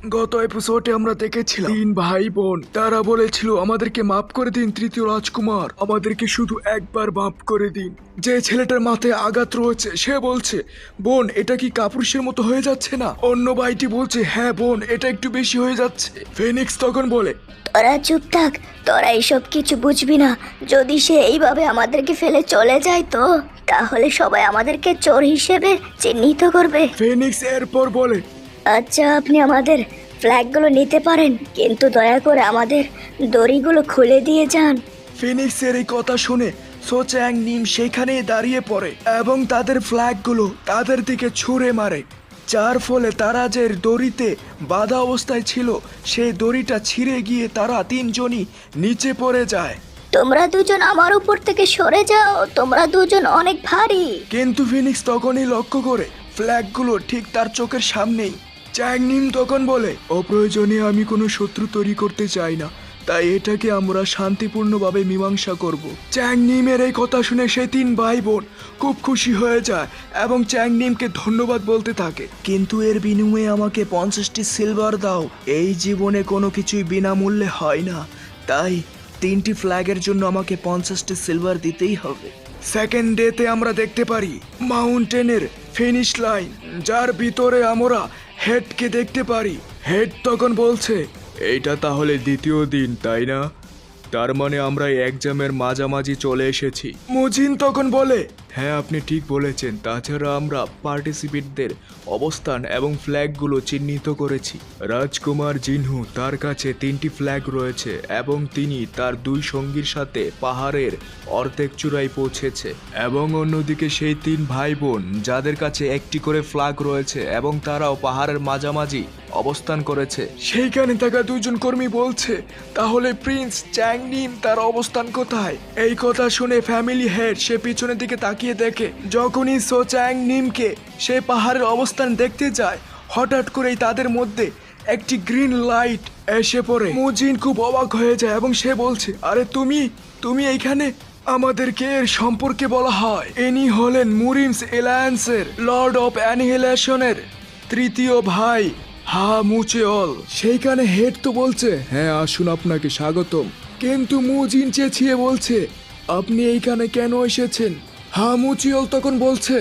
গত এপিসোডে আমরা দেখেছিলাম 3 ভাই বোন, তারা বলেছিল আমাদেরকে মাফ করে দিন তৃতীয় রাজকুমার, আমাদেরকে শুধু একবার মাফ করে দিন। যে ছেলেটার মাথায় আঘাত রয়েছে সে বলছে, বোন এটা কি কাপুরুষের মতো হয়ে যাচ্ছে না? অন্য ভাইটি বলছে, হ্যাঁ বোন এটা একটু বেশি হয়ে যাচ্ছে। ফিনিক্স তখন বলে, তোরা চুপ থাক, তোরা এইসব কিছু বুঝবি না। যদি সে এইভাবে আমাদেরকে ফেলে চলে যায় তো তাহলে সবাই আমাদেরকে চোর হিসেবে চিহ্নিত করবে। ফিনিক্স এরপর বলে, আচ্ছা আপনি আমাদের ফ্ল্যাগগুলো নিতে পারেন, কিন্তু দয়া করে আমাদের দড়িগুলো খুলে দিয়ে যান। ফিনিক্সের এই কথা শুনে সো চ্যাং নিম সেখানেই দাঁড়িয়ে পড়ে এবং তাদের ফ্ল্যাগগুলো তাদের দিকে ছুঁড়ে মারে, যার ফলে তারা যে দড়িতে বাঁধা অবস্থায় ছিল সেই দড়িটা ছিঁড়ে গিয়ে তারা তিনজনই নিচে পড়ে যায়। তোমরা দুজন আমার উপর থেকে সরে যাও, তোমরা দুজন অনেক ভারী। কিন্তু ফিনিক্স তখনই লক্ষ্য করে ফ্ল্যাগগুলো ঠিক তার চোখের সামনেই। চ্যাং নিম তখন বলে, অপ্রয়োজনে আমি কোনো শত্রু তৈরি করতে চাই না, তাই এটাকে আমরা শান্তিপূর্ণভাবে মীমাংসা করব। চ্যাং নিমের এই কথা শুনে সেই 3 ভাই বোন খুব খুশি হয়ে যায় এবং চ্যাং নিমকে ধন্যবাদ বলতে থাকে। কিন্তু এর বিনিময়ে আমাকে 50টি সিলভার দাও, এই জীবনে কোনো কিছুই বিনামূল্যে হয় না, তাই 3টি ফ্ল্যাগের জন্য আমাকে 50টি সিলভার দিতেই হবে। সেকেন্ড ডেতে আমরা দেখতে পারি মাউন্টেনের ফিনিশ লাইন, যার ভিতরে আমরা হেডকে দেখতে পারি। হেড তখন বলছে, এইটা তাহলে দ্বিতীয় দিন তাই না? তার মানে আমরা এক্সামের মাঝামাঝি চলে এসেছি। মুজিন তখন বলে, হ্যাঁ আপনি ঠিক বলেছেন, তাছাড়া আমরা পার্টিসিপেন্টদের অবস্থান এবং ফ্ল্যাগগুলো চিহ্নিত করেছি। রাজকুমার জিনহু তার কাছে 3টি ফ্ল্যাগ রয়েছে এবং তিনি তার 2 সঙ্গীর সাথে পাহাড়ের অর্ধেক চূড়ায় পৌঁছেছে, এবং অন্যদিকে সেই 3 ভাই বোন যাদের কাছে 1টি করে ফ্ল্যাগ রয়েছে এবং তারাও পাহাড়ের মাঝামাঝি অবস্থান করেছে। সেইখানে থাকা 2 জন কর্মী বলছে, তাহলে প্রিন্স চ্যাং নিম তার অবস্থান কোথায়? এই কথা শুনে ফ্যামিলি হেড সে পিছনের দিকে তাকিয়ে দেখে, যখনই সো চ্যাং নিমকে সে পাহাড়ের অবস্থান দেখতে যায় হঠাৎ করেই তাদের মধ্যে একটি গ্রিন লাইট এসে পড়ে। মুজিন খুব অবাক হয়ে যায় এবং সে বলছে, আরে তুমি এইখানে? আমাদেরকে এর সম্পর্কে বলা হয় ইনি হলেন মুরিমস এলায়েন্সের লর্ড অফ অ্যানিহিলেশনের 3য় ভাই হা মুচেওল। সেইখানে হেড তো বলছে, হ্যাঁ আসুন আপনাকে স্বাগতম, কিন্তু মুজিন চেঁচিয়ে বলছে, আপনি এইখানে কেন এসেছেন? হা মুচিওল তখন বলছে,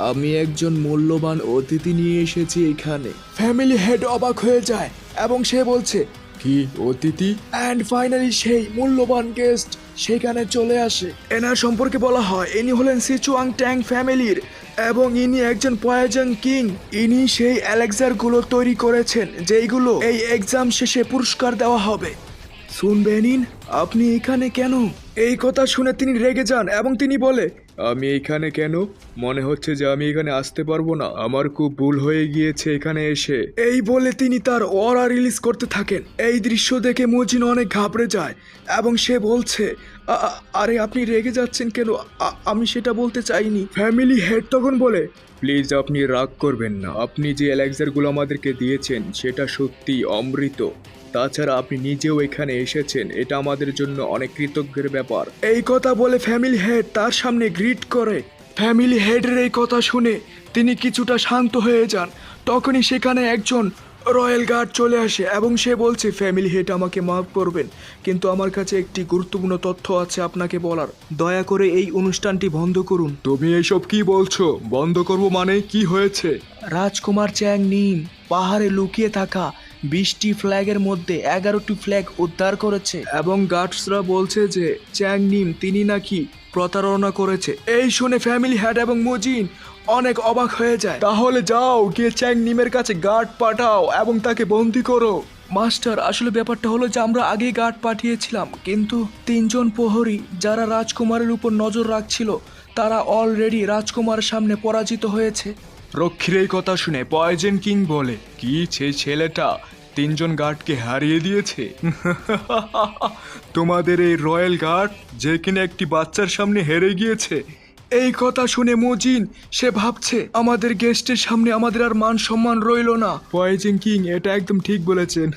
আমি একজন মূল্যবান অতিথি নিয়ে এসেছি এখানে। ফ্যামিলি হেড অবাক হয়ে যায় এবং সে বলছে, কি অতিথি? অ্যান্ড ফাইনালি সেই মূল্যবান গেস্ট সেখানে চলে আসে। এনার সম্পর্কে বলা হয় ইনি হলেন সিচুয়াং ট্যাং ফ্যামিলির এবং ইনি একজন পয়েজন কিং। ইনি সেই এলেক্সারগুলো তৈরি করেছেন যেইগুলো এই এক্সাম শেষে পুরস্কার দেওয়া হবে। শুনবেনিন, আপনি এখানে কেন? এই কথা শুনে তিনি রেগে যান এবং তিনি বলে, আমি এখানে কেন? মনে হচ্ছে যে আমি এখানে আসতে পারবো না, আমার খুব ভুল হয়ে গিয়েছে এখানে এসে। এই বলে তিনি তার অরা রিলিজ করতে থাকেন। এই দৃশ্য দেখে মুজিন অনেক ঘাবড়ে যায় এবং সে বলছে, আরে আপনি রেগে যাচ্ছেন কেন? আমি সেটা বলতে চাইনি। ফ্যামিলি হেড তখন বলে, প্লিজ আপনি রাগ করবেন না, আপনি যে এলেক্সারগুলো আমাদেরকে দিয়েছেন সেটা সত্যি অমৃত, তাছাড়া আপনি নিজেও এখানে এসেছেন, এটা আমাদের জন্য অনেক কৃতজ্ঞের ব্যাপার। এই কথা বলে ফ্যামিলি হেড তার সামনে গ্রিট করে। ফ্যামিলি হেডের এই কথা শুনে তিনি কিছুটা শান্ত হয়ে যান। তখনই সেখানে একজন রয়্যাল গার্ড চলে আসে এবং সে বলছে, ফ্যামিলি হেড আমাকে মাফ করবেন, কিন্তু আমার কাছে একটি গুরুত্বপূর্ণ তথ্য আছে আপনাকে বলার, দয়া করে এই অনুষ্ঠানটি বন্ধ করুন। তুমি এইসব কি বলছো? বন্ধ করব মানে? কি হয়েছে? রাজকুমার চ্যাং নিম পাহাড়ে লুকিয়ে থাকা 20টি ফ্ল্যাগের মধ্যে 11টি ফ্ল্যাগ উদ্ধার করেছে এবং গার্ডসরা বলছে যে চ্যাং নিম তিনি নাকি প্রতারণা করেছে। এই শুনে ফ্যামিলি হেড এবং মুজিন অনেক অবাক হয়ে যায়। তাহলে যাও গিয়ে চ্যাং নিমের কাছে গার্ড পাঠাও এবং তাকে বন্দি করো। মাস্টার, আসলে ব্যাপারটা হলো যে আমরা আগেই গার্ড পাঠিয়েছিলাম, কিন্তু 3 জন প্রহরী যারা রাজকুমারের উপর নজর রাখছিল তারা অলরেডি রাজকুমারের সামনে পরাজিত হয়েছে। রক্ষীর এই কথা শুনে পয়জন কিং বলে, কি সেই ছেলেটা 3 জন গার্ডকে হারিয়ে দিয়েছে? তোমাদের এই রয়্যাল গার্ড যে কিনা একটি বাচ্চার সামনে হেরে গিয়েছে। এই কথা শুনে মুজিন সে ভাবছে, আমাদের গেস্টের সামনে আমাদের আর মান সম্মান রইল না। পয়জন কিং এটা একদম ঠিক বলেছেন।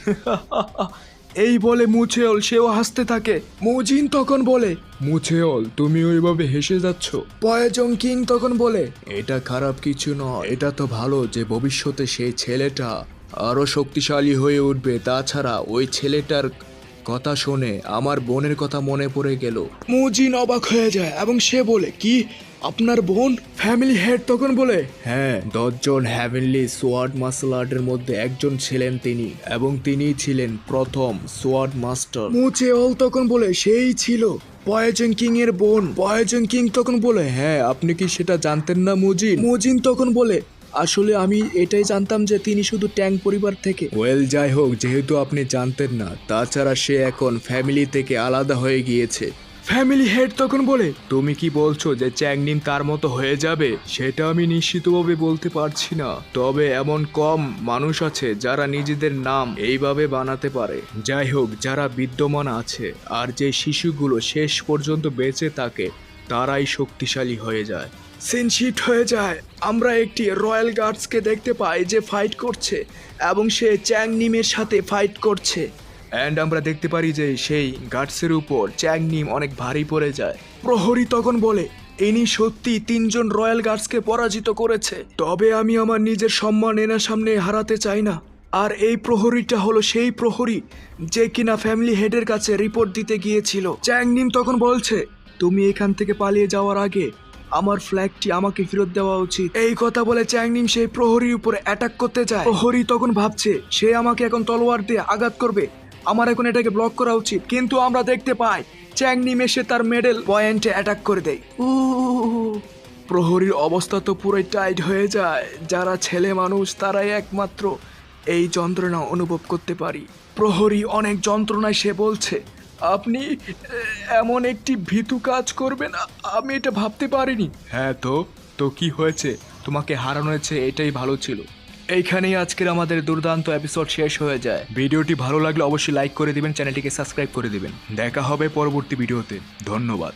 এই বলে মুচেওল সেও হাসতে থাকে। মুজিন তখন বলে, মুচেওল তুমি ওইভাবে হেসে যাচ্ছ? পয়জন কিং তখন বলে, এটা খারাপ কিছু নয়, এটা তো ভালো যে ভবিষ্যতে সেই ছেলেটা আরও শক্তিশালী হয়ে উঠবে। তাছাড়া ওই ছেলেটার কথা শুনে আমার বোনের কথা মনে পড়ে গেল। মুজিন অবাক হয়ে যায় এবং সে বলে, কি আপনার বোন? ফ্যামিলি হেড তখন বলে, হ্যাঁ, 10 জন হ্যাভেনলি সোয়ার্ড মার্শাল আর্টের মধ্যে একজন ছিলেন তিনি, এবং তিনিই ছিলেন প্রথম সোয়ার্ড মাস্টার। মুচেওল তখন বলে, সেই ছিল পয়জন কিং এর বোন। পয়জন কিং তখন বলে, হ্যাঁ, আপনি কি সেটা জানতেন না মুজিন? মুজিন তখন বলে, আসলে আমি এটাই জানতাম যে তিনি শুধু ট্যাং পরিবার থেকে। ওয়েল, যাই হোক, যেহেতু আপনি জানতেন না, তাছাড়া সে এখন ফ্যামিলি থেকে আলাদা হয়ে গিয়েছে। ফ্যামিলি হেড তখন বলে, তুমি কি বলছো যে চ্যাংনিম তার মতো হয়ে যাবে? সেটা আমি নিশ্চিতভাবে বলতে পারছি না, তবে এমন কম মানুষ আছে যারা নিজেদের নাম এইভাবে বানাতে পারে। যাই হোক, যারা বিদ্যমান আছে আর যে শিশুগুলো শেষ পর্যন্ত বেঁচে থাকে তারাই শক্তিশালী হয়ে যায়। সিন শিফট হয়ে যায়। আমরা একটি রয়্যাল গার্ডসকে দেখতে পাই যে ফাইট করছে এবং সে চ্যাং নিমের সাথে ফাইট করছে। অ্যান্ড আমরা দেখতে পারি যে সেই গার্ডসের উপর চ্যাং নিম অনেক ভারী পড়ে যায়। প্রহরী তখন বলে, ইনি সত্যি 3 জন রয়্যাল গার্ডসকে পরাজিত করেছে, তবে আমি আমার নিজের সম্মান এনার সামনে হারাতে চাই না। আর এই প্রহরীটা হলো সেই প্রহরী যে কিনা ফ্যামিলি হেডের কাছে রিপোর্ট দিতে গিয়েছিল। চ্যাং নিম তখন বলছে, তুমি এখান থেকে পালিয়ে যাওয়ার আগে আমার ফ্ল্যাগটি আমাকে ফেরত দেওয়া উচিত। এই কথা বলে চ্যাং নিম সেই প্রহরীর উপরে অ্যাটাক করতে যায়। প্রহরী তখন ভাবছে সে আমাকে এখন তলোয়ার দিয়ে আঘাত করবে, আমার এখন এটাকে ব্লক করা উচিত। কিন্তু আমরা দেখতে পাই চ্যাং নিম এসে তার মেডেল পয়েন্টে অ্যাটাক করে দেয়। প্রহরীর অবস্থা তো পুরোই টাইট হয়ে যায়। যারা ছেলে মানুষ তারাই একমাত্র এই যন্ত্রণা অনুভব করতে পারি। প্রহরী অনেক যন্ত্রণায় সে বলছে, আপনি এমন একটি ভীতু কাজ করবেন, আমি এটা ভাবতে পারিনি। হ্যাঁ, তো কি হয়েছে? তোমাকে হারানো হয়েছে, এটাই ভালো ছিল। এইখানেই আজকের আমাদের দুর্দান্ত এপিসোড শেষ হয়ে যায়। ভিডিওটি ভালো লাগলে অবশ্যই লাইক করে দিবেন, চ্যানেলটিকে সাবস্ক্রাইব করে দিবেন। দেখা হবে পরবর্তী ভিডিওতে। ধন্যবাদ।